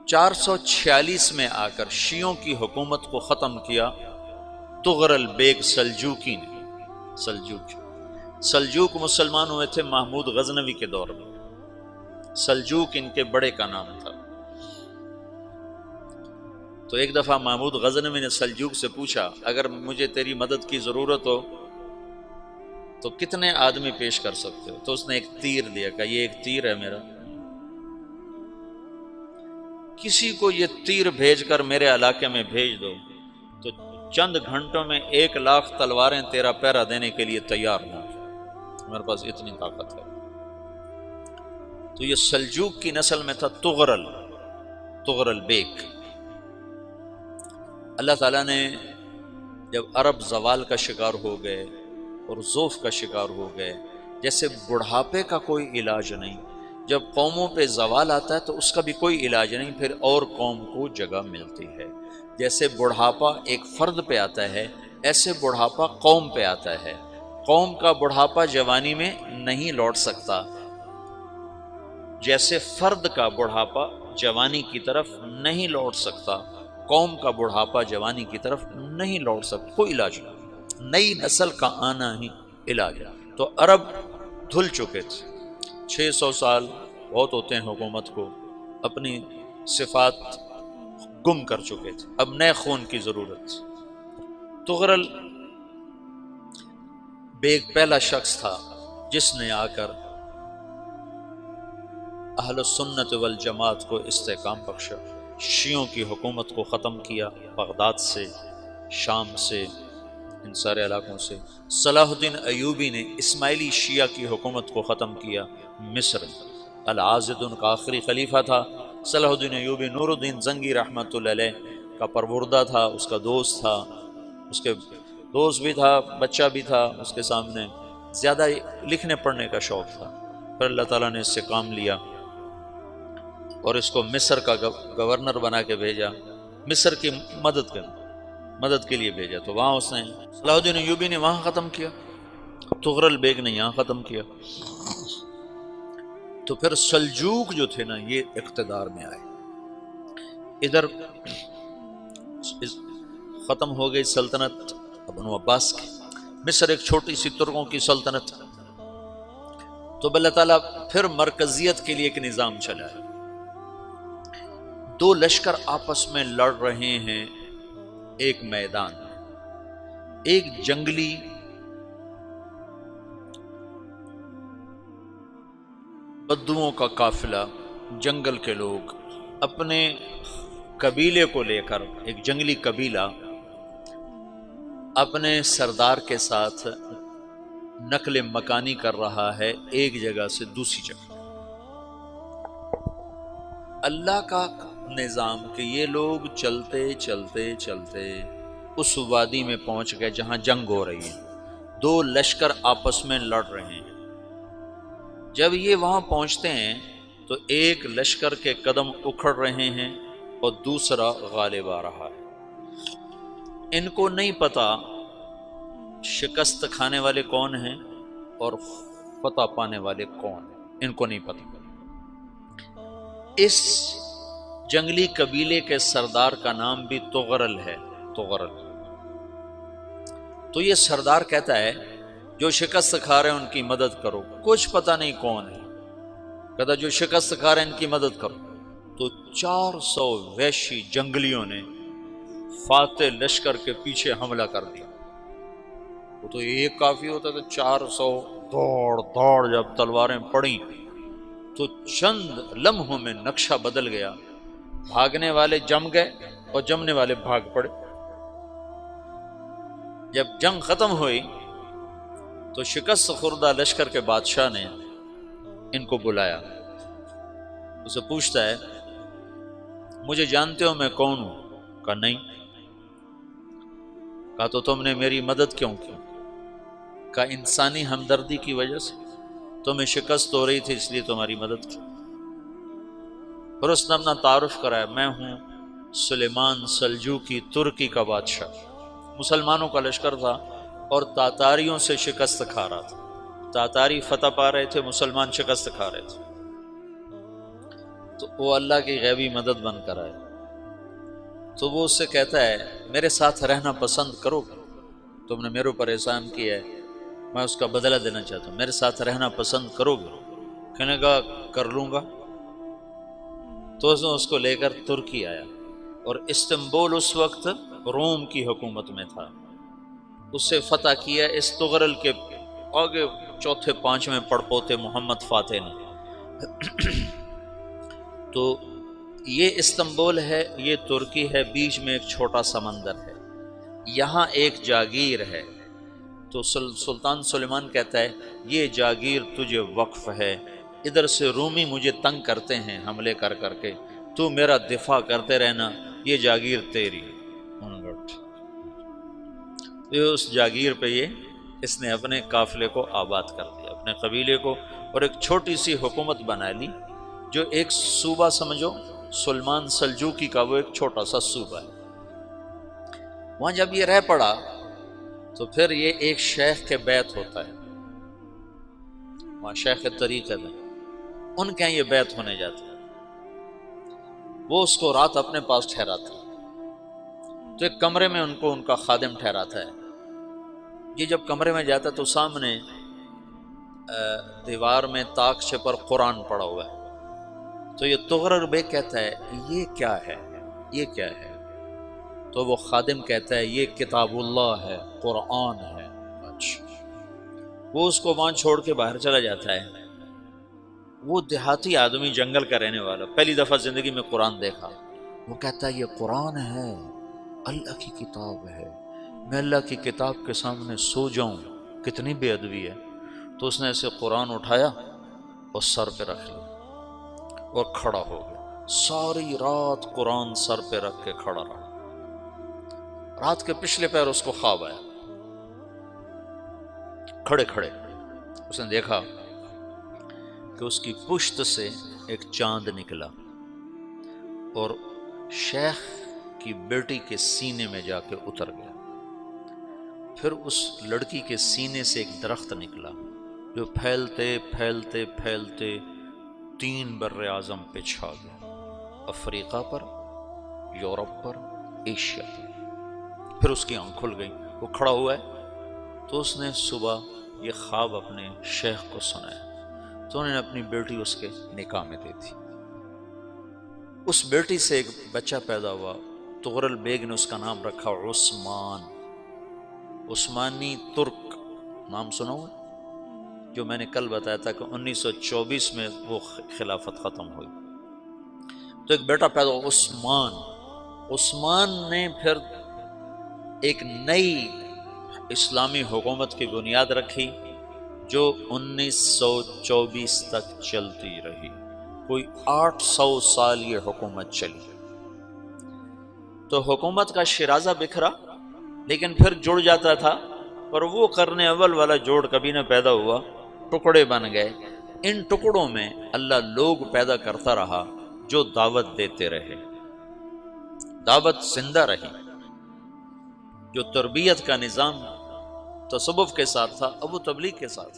446 میں آ کر شیعوں کی حکومت کو ختم کیا تغرل بیگ سلجوکی نے۔ سلجوک مسلمان ہوئے تھے محمود غزنوی کے دور میں، سلجوک ان کے بڑے کا نام تھا۔ تو ایک دفعہ محمود غزنوی نے سلجوک سے پوچھا اگر مجھے تیری مدد کی ضرورت ہو تو کتنے آدمی پیش کر سکتے ہو؟ تو اس نے ایک تیر دیا، کہا یہ ایک تیر ہے میرا، کسی کو یہ تیر بھیج کر میرے علاقے میں بھیج دو تو چند گھنٹوں میں 1,00,000 تلواریں تیرا پہرا دینے کے لیے تیار ہوں، ہمارے پاس اتنی طاقت ہے۔ تو یہ سلجوک کی نسل میں تھا تغرل بیگ۔ اللہ تعالیٰ نے جب عرب زوال کا شکار ہو گئے اور ضعف کا شکار ہو گئے، جیسے بڑھاپے کا کوئی علاج نہیں، جب قوموں پہ زوال آتا ہے تو اس کا بھی کوئی علاج نہیں، پھر اور قوم کو جگہ ملتی ہے۔ جیسے بڑھاپا ایک فرد پہ آتا ہے، ایسے بڑھاپا قوم پہ آتا ہے۔ قوم کا بڑھاپا جوانی میں نہیں لوٹ سکتا، جیسے فرد کا بڑھاپا جوانی کی طرف نہیں لوٹ سکتا، قوم کا بڑھاپا جوانی کی طرف نہیں لوٹ سکتا، کوئی علاج نہیں، نئی نسل کا آنا ہی علاج ہے۔ تو عرب دھل چکے تھے، 600 سال بہت ہوتے ہیں حکومت کو، اپنی صفات گم کر چکے تھے، اب نئے خون کی ضرورت تھی۔ تغرل بیگ پہلا شخص تھا جس نے آ کر اہل السنت والجماعت کو استحکام بخشا، شیعوں کی حکومت کو ختم کیا، بغداد سے، شام سے، ان سارے علاقوں سے۔ صلاح الدین ایوبی نے اسماعیلی شیعہ کی حکومت کو ختم کیا، مصر۔ العاضد ان کا آخری خلیفہ تھا صلاح الدین ایوبی، نور الدین زنگی رحمۃ اللہ علیہ کا پروردہ تھا، اس کا دوست تھا، اس کے دوست بھی تھا، بچہ بھی تھا اس کے سامنے، زیادہ لکھنے پڑھنے کا شوق تھا۔ پھر اللہ تعالیٰ نے اس سے کام لیا اور اس کو مصر کا گورنر بنا کے بھیجا، مصر کی مدد کے لیے بھیجا، تو وہاں اس نے صلاح الدین ایوبی نے وہاں ختم کیا، تغرل بیگ نے یہاں ختم کیا۔ تو پھر سلجوک جو تھے نا یہ اقتدار میں آئے، ادھر ختم ہو گئی سلطنت بنو عباس کی، مصر ایک چھوٹی سی ترکوں کی سلطنت، تو اللہ تعالیٰ پھر مرکزیت کے لیے ایک نظام چلایا۔ دو لشکر آپس میں لڑ رہے ہیں ایک میدان میں، ایک جنگلی بدوؤں کا قافلہ، جنگل کے لوگ اپنے قبیلے کو لے کر، ایک جنگلی قبیلہ اپنے سردار کے ساتھ نقل مکانی کر رہا ہے ایک جگہ سے دوسری جگہ۔ اللہ کا نظام کہ یہ لوگ چلتے چلتے چلتے اس وادی میں پہنچ گئے جہاں جنگ ہو رہی ہے، دو لشکر آپس میں لڑ رہے ہیں۔ جب یہ وہاں پہنچتے ہیں تو ایک لشکر کے قدم اکھڑ رہے ہیں اور دوسرا غالب آ رہا ہے۔ ان کو نہیں پتا شکست کھانے والے کون ہیں اور فتح پانے والے کون ہیں، ان کو نہیں پتا۔ اس جنگلی قبیلے کے سردار کا نام بھی تغرل ہے، تغرل۔ تو یہ سردار کہتا ہے جو شکست کھا رہے ہیں ان کی مدد کرو، کچھ پتہ نہیں کون ہے، کہتا جو شکست کھا رہے ہیں ان کی مدد کرو۔ تو 400 وحشی جنگلیوں نے فاتح لشکر کے پیچھے حملہ کر دیا۔ وہ تو ایک کافی ہوتا تو 400 دوڑ جب تلواریں پڑیں تو چند لمحوں میں نقشہ بدل گیا، بھاگنے والے جم گئے اور جمنے والے بھاگ پڑے۔ جب جنگ ختم ہوئی تو شکست خوردہ لشکر کے بادشاہ نے ان کو بلایا، اسے پوچھتا ہے مجھے جانتے ہو میں کون ہوں؟ کہا نہیں۔ کہا تو تم نے میری مدد کیوں کی؟ کہا انسانی ہمدردی کی وجہ سے، تمہیں شکست ہو رہی تھی اس لیے تمہاری مدد کی۔ پھر اس نے اپنا تعارف کرایا، میں ہوں سلیمان سلجوکی، ترکی کا بادشاہ۔ مسلمانوں کا لشکر تھا اور تاتاریوں سے شکست کھا رہا تھا، تاتاری فتح پا رہے تھے، مسلمان شکست کھا رہے تھے۔ تو وہ اللہ کی غیبی مدد بن کر آئے، تو وہ اس سے کہتا ہے میرے ساتھ رہنا پسند کرو گے؟ تم نے میرے اوپر احسان کیا ہے، میں اس کا بدلہ دینا چاہتا ہوں، میرے ساتھ رہنا پسند کرو گے؟ کہنے کا کر لوں گا۔ تو اس نے اس کو لے کر ترکی آیا، اور استنبول اس وقت روم کی حکومت میں تھا، اسے فتح کیا اس تغرل کے آگے چوتھے پانچویں پڑپوتے محمد فاتح نے۔ تو یہ استنبول ہے، یہ ترکی ہے، بیچ میں ایک چھوٹا سمندر ہے، یہاں ایک جاگیر ہے۔ تو سلطان سلیمان کہتا ہے یہ جاگیر تجھے وقف ہے، ادھر سے رومی مجھے تنگ کرتے ہیں حملے کر کر کے، تو میرا دفاع کرتے رہنا، یہ جاگیر تیری ہے۔ یہ اس جاگیر پہ اس نے اپنے قافلے کو آباد کر دیا، اپنے قبیلے کو، اور ایک چھوٹی سی حکومت بنا لی، جو ایک صوبہ سمجھو سلمان سلجوقی کا، وہ ایک چھوٹا سا صوبہ ہے۔ وہاں جب یہ رہ پڑا تو پھر یہ ایک شیخ کے بیت ہوتا ہے، وہاں شیخ طریقہ میں ان کے یہ بیت ہونے جاتا ہے، وہ اس کو رات اپنے پاس ٹھہراتا ہے، تو ایک کمرے میں ان کو ان کا خادم ٹھہراتا ہے۔ یہ جب کمرے میں جاتا ہے تو سامنے دیوار میں طاقچے پر قرآن پڑا ہوا ہے، تو یہ تغرل بیگ کہتا ہے یہ کیا ہے، یہ کیا ہے؟ تو وہ خادم کہتا ہے یہ کتاب اللہ ہے، قرآن ہے۔ اچھا، وہ اس کو وہاں چھوڑ کے باہر چلا جاتا ہے۔ وہ دیہاتی آدمی، جنگل کا رہنے والا، پہلی دفعہ زندگی میں قرآن دیکھا، وہ کہتا ہے یہ قرآن ہے، اللہ کی کتاب ہے، میں اللہ کی کتاب کے سامنے سو جاؤں، کتنی بے ادبی ہے۔ تو اس نے ایسے قرآن اٹھایا اور سر پہ رکھ لیا اور کھڑا ہو گیا، ساری رات قرآن سر پہ رکھ کے کھڑا رہا۔ رات کے پچھلے پہر اس کو خواب آیا، کھڑے کھڑے اس نے دیکھا کہ اس کی پشت سے ایک چاند نکلا اور شیخ کی بیٹی کے سینے میں جا کے اتر گیا۔ پھر اس لڑکی کے سینے سے ایک درخت نکلا جو پھیلتے پھیلتے پھیلتے 3 بر اعظم پہ چھا گیا، افریقہ پر، یورپ پر، ایشیا پر۔ پھر اس کی آنکھ کھل گئی، وہ کھڑا ہوا ہے، تو اس نے صبح یہ خواب اپنے شیخ کو سنایا، تو انہوں نے اپنی بیٹی اس کے نکاح میں دی تھی۔ اس بیٹی سے ایک بچہ پیدا ہوا، تغرل بیگ نے اس کا نام رکھا عثمان، عثمانی ترک نام سنا ہوا، جو میں نے کل بتایا تھا کہ 1924 میں وہ خلافت ختم ہوئی۔ تو ایک بیٹا پیدا ہوا عثمان۔ عثمان نے پھر ایک نئی اسلامی حکومت کی بنیاد رکھی جو 1924 تک چلتی رہی، کوئی 800 سال یہ حکومت چلی۔ تو حکومت کا شیرازہ بکھرا، لیکن پھر جڑ جاتا تھا، پر وہ قرن اول والا جوڑ کبھی نہ پیدا ہوا، ٹکڑے بن گئے۔ ان ٹکڑوں میں اللہ لوگ پیدا کرتا رہا جو دعوت دیتے رہے، دعوت زندہ رہی۔ جو تربیت کا نظام تصوف کے ساتھ تھا، اب وہ تبلیغ کے ساتھ۔